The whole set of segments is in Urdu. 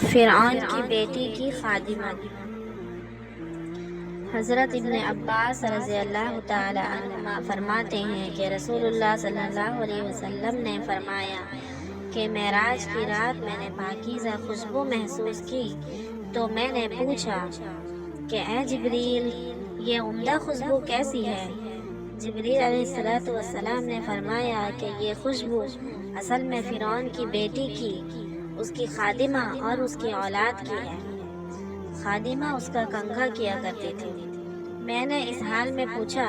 فرعون کی بیٹی کی خادمہ۔ حضرت ابن عباس رضی اللہ تعالی عنہما فرماتے ہیں کہ رسول اللہ صلی اللہ علیہ وسلم نے فرمایا کہ معراج کی رات میں نے پاکیزہ خوشبو محسوس کی تو میں نے پوچھا کہ اے جبریل، یہ عمدہ خوشبو کیسی ہے؟ جبریل علیہ السلام نے فرمایا کہ یہ خوشبو اصل میں فرعون کی بیٹی کی، اس کی خادمہ اور اس کی اولاد کی ہے۔ خادمہ اس کا کنگھا کیا کرتی تھی۔ میں نے اس حال میں پوچھا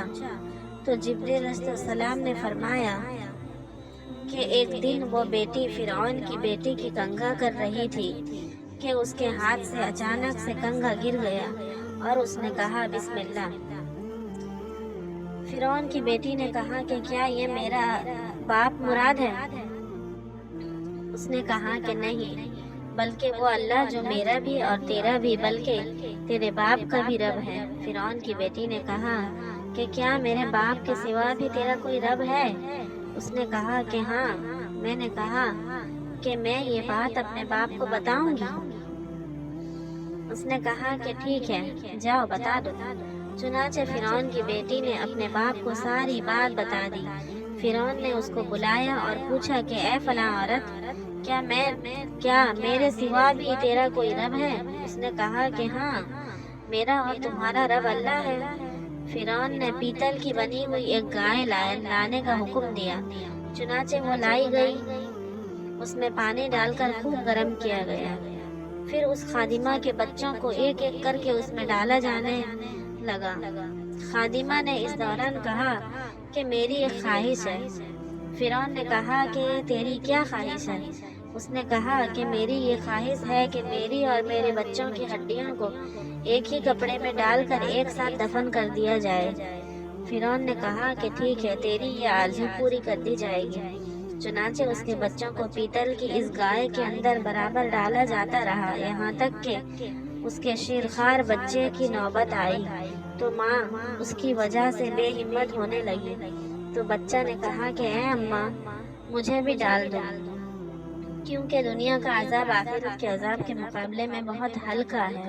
تو جبریل علیہ السلام نے فرمایا کہ ایک دن وہ بیٹی فرعون کی بیٹی کی کنگھا کر رہی تھی کہ اس کے ہاتھ سے اچانک سے کنگھا گر گیا اور اس نے کہا بسم اللہ۔ فرعون کی بیٹی نے کہا کہ کیا یہ میرا باپ مراد ہے؟ اس نے کہا کہ نہیں، بلکہ وہ اللہ جو میرا بھی اور تیرا بھی بلکہ تیرے باپ کا بھی رب ہے۔ فرعون کی بیٹی نے کہا کہ کیا میرے باپ کے سوا بھی تیرا کوئی رب ہے؟ اس نے کہا کہ ہاں۔ میں نے کہا کہ میں یہ بات اپنے باپ کو بتاؤں گی؟ اس نے کہا کہ ٹھیک ہے، جاؤ بتا دو۔ چنانچہ فرعون کی بیٹی نے اپنے باپ کو ساری بات بتا دی۔ فرعون نے اس کو بلایا اور پوچھا کہ اے فلاں عورت، کیا میرے سوا بھی تیرا کوئی رب ہے؟ اس نے کہا کہ ہاں، میرا اور تمہارا رب اللہ ہے۔ فرعون نے پیتل کی بنی ہوئی ایک گائے لانے کا حکم دیا۔ چنانچہ وہ لائی گئی، اس میں پانی ڈال کر خوب گرم کیا گیا۔ پھر اس خادمہ کے بچوں کو ایک ایک کر کے اس میں ڈالا جانے لگا۔ خادمہ نے اس دوران کہا کہ میری ایک خواہش ہے۔ فرعون نے کہا کہ تیری کیا خواہش ہے؟ اس نے کہا کہ میری یہ خواہش ہے کہ میری اور میرے بچوں کی ہڈیوں کو ایک ہی کپڑے میں ڈال کر ایک ساتھ دفن کر دیا جائے۔ فرعون نے کہا کہ ٹھیک ہے، تیری یہ آرزو پوری کر دی جائے گی۔ چنانچہ اس کے بچوں کو پیتل کی اس گائے کے اندر برابر ڈالا جاتا رہا، یہاں تک کہ اس کے شیرخوار بچے کی نوبت آئی تو ماں اس کی وجہ سے بے ہمت ہونے لگی۔ تو بچہ نے کہا کہ اے اماں، مجھے بھی ڈال دو، کیونکہ دنیا کا عذاب آخرت کے عذاب کے مقابلے میں بہت ہلکا ہے۔